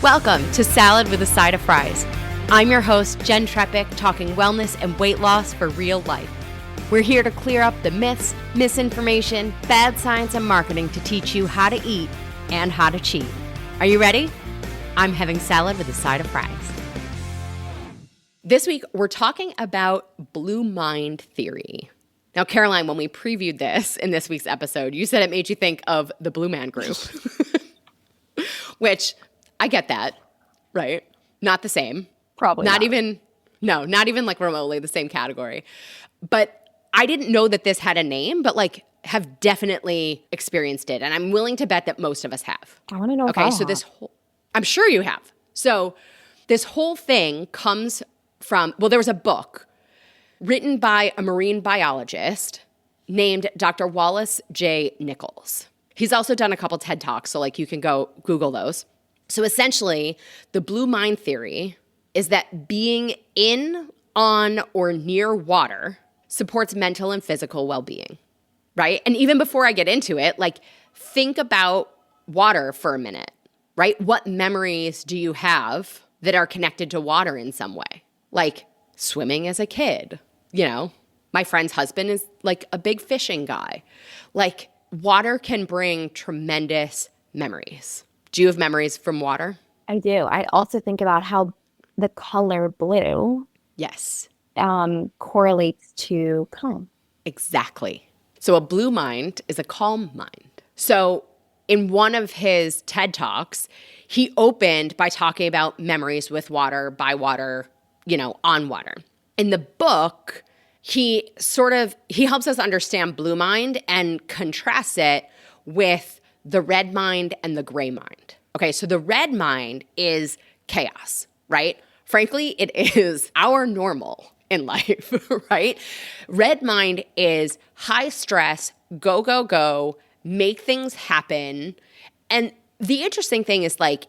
Welcome to Salad with a Side of Fries. I'm your host, Jen Trepic, talking wellness and weight loss for real life. We're here to clear up the myths, misinformation, bad science, and marketing to teach you how to eat and how to cheat. Are you ready? I'm having salad with a side of fries. This week, we're talking about blue mind theory. Now, Caroline, when we previewed this in this week's episode, you said it made you think of the Blue Man Group, which I get that, right? Not the same. Probably not even like remotely the same category. But I didn't know that this had a name, but like have definitely experienced it. And I'm willing to bet that most of us have. I want to know. Okay, so I'm sure you have. So this whole thing comes from, well, there was a book written by a marine biologist named Dr. Wallace J. Nichols. He's also done a couple TED Talks, so like you can go Google those. So essentially, the blue mind theory is that being in, on, or near water supports mental and physical well-being, right? And even before I get into it, like think about water for a minute, right? What memories do you have that are connected to water in some way? Like swimming as a kid, you know? My friend's husband is like a big fishing guy. Like water can bring tremendous memories. Do you have memories from water? I do. I also think about how the color blue Yes. correlates to calm. Exactly. So a blue mind is a calm mind. So in one of his TED Talks, he opened by talking about memories with water, by water, on water. In the book, he helps us understand blue mind and contrasts it with the red mind and the gray mind. Okay, so the red mind is chaos, right? Frankly, it is our normal in life, right? Red mind is high stress, go, go, go, make things happen. And the interesting thing is like,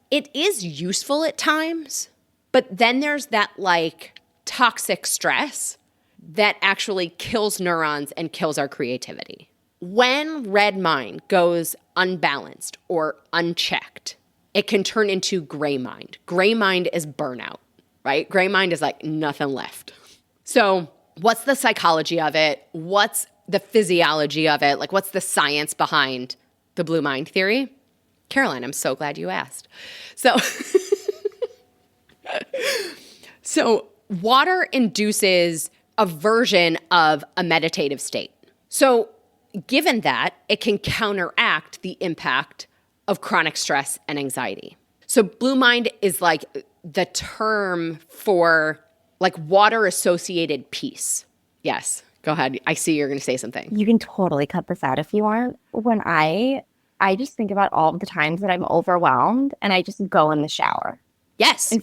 it is useful at times, but then there's that like toxic stress that actually kills neurons and kills our creativity. When red mind goes unbalanced or unchecked, it can turn into gray mind. Gray mind is burnout, right? Gray mind is like nothing left. So what's the psychology of it? What's the physiology of it? Like what's the science behind the blue mind theory? Caroline, I'm so glad you asked. So water induces a version of a meditative state. So given that, it can counteract the impact of chronic stress and anxiety. So blue mind is like the term for like water-associated peace. Yes, go ahead. I see you're going to say something. You can totally cut this out if you want. When I just think about all the times that I'm overwhelmed and I just go in the shower. Yes.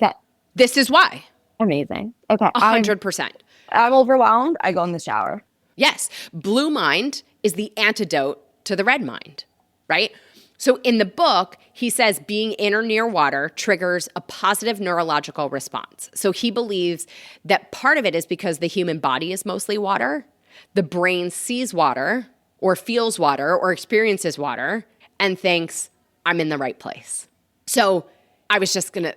This is why. Amazing. Okay. 100%. I'm overwhelmed. I go in the shower. Yes. Blue mind is the antidote to the red mind, right? So in the book, he says being in or near water triggers a positive neurological response. So he believes that part of it is because the human body is mostly water. The brain sees water or feels water or experiences water and thinks, I'm in the right place. So I was just gonna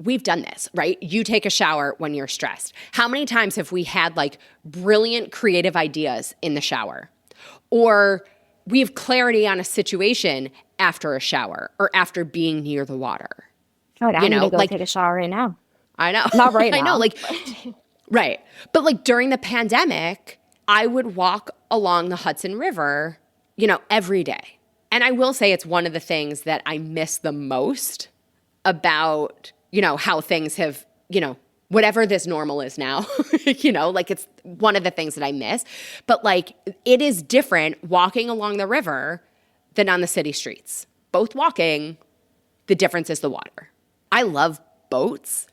we've done this, right? You take a shower when you're stressed. How many times have we had like brilliant creative ideas in the shower? Or we have clarity on a situation after a shower or after being near the water. Oh, I need to go take a shower right now. I know. Not right now. I know, right. But like during the pandemic, I would walk along the Hudson River, every day. And I will say it's one of the things that I miss the most about, how things have, whatever this normal is now, it's one of the things that I miss. But like, it is different walking along the river than on the city streets. Both walking, the difference is the water. I love boats.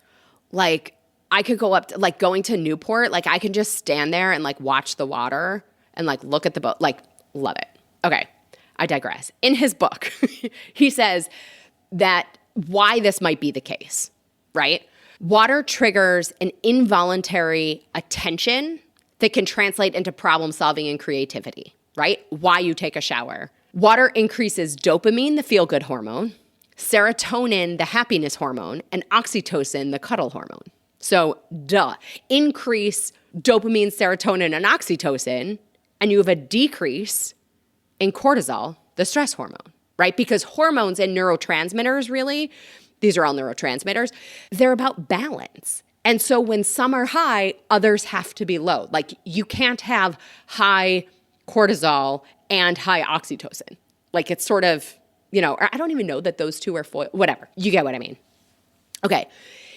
Like, I could go up to, like, going to Newport, like, I can just stand there and, like, watch the water and, like, look at the boat. Like, love it. Okay, I digress. In his book, he says that why this might be the case, right? Water triggers an involuntary attention that can translate into problem solving and creativity, right? Why you take a shower. Water increases dopamine, the feel-good hormone. serotonin, the happiness hormone, and oxytocin, the cuddle hormone. So, increase dopamine, serotonin, and oxytocin, and you have a decrease in cortisol, the stress hormone, right? Because hormones and neurotransmitters, really, these are all neurotransmitters, they're about balance. And so when some are high, others have to be low. Like you can't have high cortisol and high oxytocin. Like it's sort of, or I don't even know that those two are whatever. You get what I mean. Okay.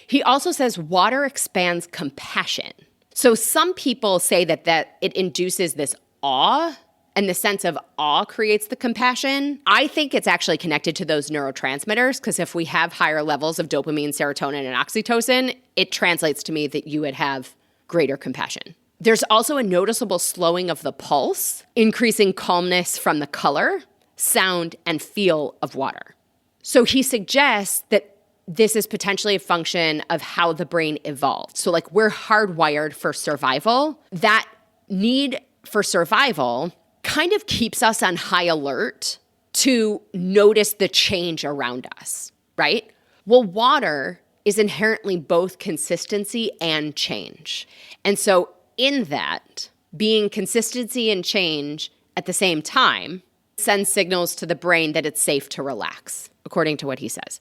He also says water expands compassion. So some people say that it induces this awe, and the sense of awe creates the compassion. I think it's actually connected to those neurotransmitters, because if we have higher levels of dopamine, serotonin, and oxytocin, it translates to me that you would have greater compassion. There's also a noticeable slowing of the pulse, increasing calmness from the color, sound, and feel of water. So he suggests that this is potentially a function of how the brain evolved. So like we're hardwired for survival. That need for survival kind of keeps us on high alert to notice the change around us, right? Well, water is inherently both consistency and change. And so in that, being consistency and change at the same time sends signals to the brain that it's safe to relax, according to what he says.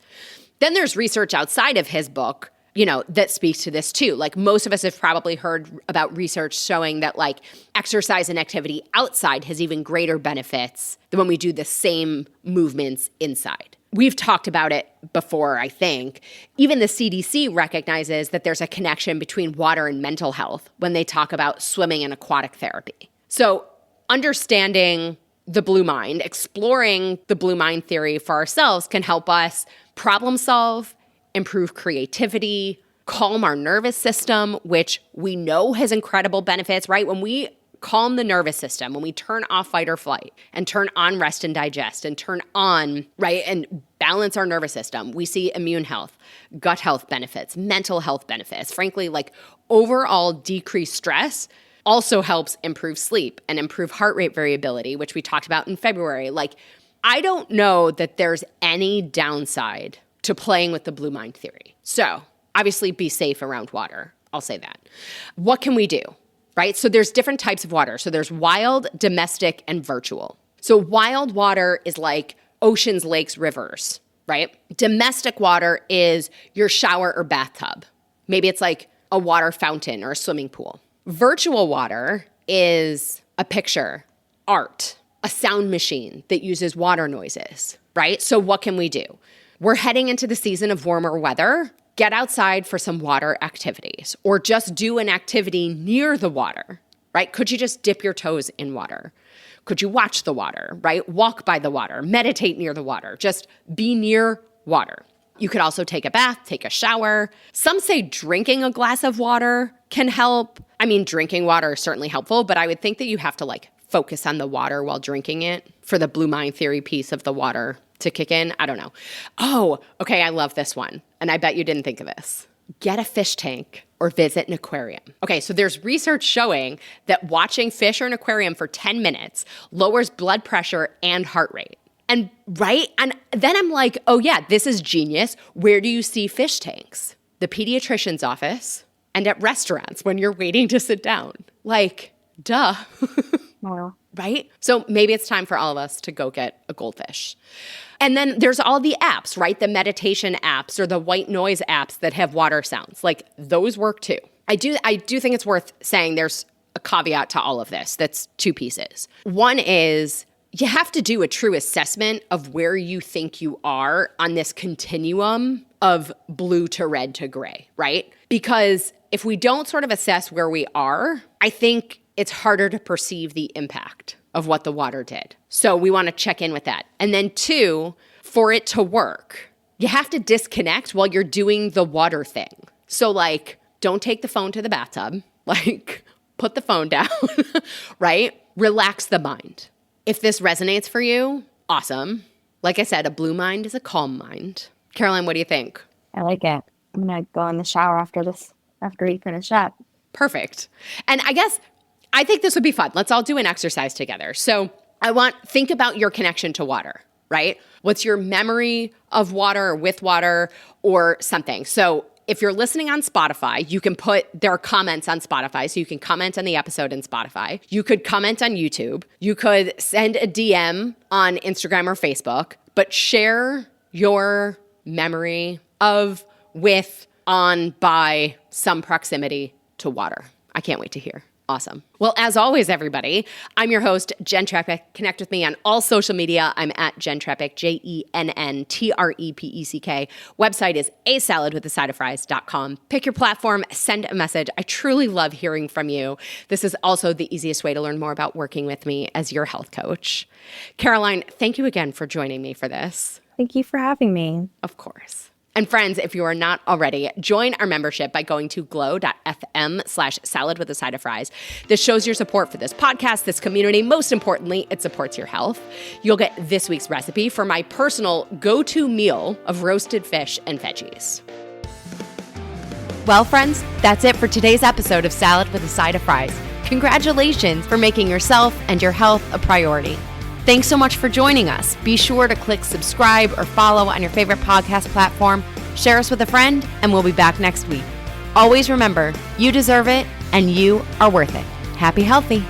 Then there's research outside of his book, that speaks to this too. Like most of us have probably heard about research showing that like exercise and activity outside has even greater benefits than when we do the same movements inside. We've talked about it before, I think. Even the CDC recognizes that there's a connection between water and mental health when they talk about swimming and aquatic therapy. So understanding the blue mind, exploring the blue mind theory for ourselves can help us problem solve, improve creativity, calm our nervous system, which we know has incredible benefits, right? When we calm the nervous system, when we turn off fight or flight and turn on rest and digest and turn on, right, and balance our nervous system, we see immune health, gut health benefits, mental health benefits. Frankly, like overall decreased stress also helps improve sleep and improve heart rate variability, which we talked about in February. Like, I don't know that there's any downside to playing with the blue mind theory. So obviously be safe around water. I'll say that. What can we do, right? So there's different types of water. So there's wild, domestic, and virtual. So wild water is like oceans, lakes, rivers, right? Domestic water is your shower or bathtub. Maybe it's like a water fountain or a swimming pool. Virtual water is a picture, art, a sound machine that uses water noises, right? So what can we do? We're heading into the season of warmer weather. Get outside for some water activities or just do an activity near the water, right? Could you just dip your toes in water? Could you watch the water, right? Walk by the water, meditate near the water, just be near water. You could also take a bath, take a shower. Some say drinking a glass of water can help. I mean, drinking water is certainly helpful, but I would think that you have to like focus on the water while drinking it for the blue mind theory piece of the water to kick in. I don't know. Oh, okay. I love this one. And I bet you didn't think of this. Get a fish tank or visit an aquarium. Okay, so there's research showing that watching fish or an aquarium for 10 minutes lowers blood pressure and heart rate. And right? And then I'm like, oh yeah, this is genius. Where do you see fish tanks? The pediatrician's office and at restaurants when you're waiting to sit down. Like, duh. Wow. Right? So maybe it's time for all of us to go get a goldfish. And then there's all the apps, right? The meditation apps or the white noise apps that have water sounds. Like those work too. I do think it's worth saying there's a caveat to all of this. That's two pieces. One is you have to do a true assessment of where you think you are on this continuum of blue to red to gray, right? Because if we don't sort of assess where we are, I think it's harder to perceive the impact of what the water did. So we want to check in with that. And then two, for it to work, you have to disconnect while you're doing the water thing. So like, don't take the phone to the bathtub. Like, put the phone down, right? Relax the mind. If this resonates for you, awesome. Like I said, a blue mind is a calm mind. Caroline, what do you think? I like it. I'm going to go in the shower after we finish up. Perfect. And I think this would be fun. Let's all do an exercise together. So think about your connection to water. right? What's your memory of water or with water or something? So if you're listening on Spotify, you can there are comments on Spotify, so you can comment on the episode in Spotify. You could comment on YouTube. You could send a DM on Instagram or Facebook, but share your memory of, with, on, by, some proximity to water. I can't wait to hear. Awesome. Well, as always, everybody, I'm your host, Jen Trepeck. Connect with me on all social media. I'm at Jen Trepeck, JENNTREPECK. Website is asaladwithasideofries.com. Pick your platform, send a message. I truly love hearing from you. This is also the easiest way to learn more about working with me as your health coach. Caroline, thank you again for joining me for this. Thank you for having me. Of course. And friends, if you are not already, join our membership by going to glow.fm/saladwithasideofries. This shows your support for this podcast, this community. Most importantly, it supports your health. You'll get this week's recipe for my personal go-to meal of roasted fish and veggies. Well, friends, that's it for today's episode of Salad with a Side of Fries. Congratulations for making yourself and your health a priority. Thanks so much for joining us. Be sure to click subscribe or follow on your favorite podcast platform. Share us with a friend, and we'll be back next week. Always remember, you deserve it, and you are worth it. Happy healthy.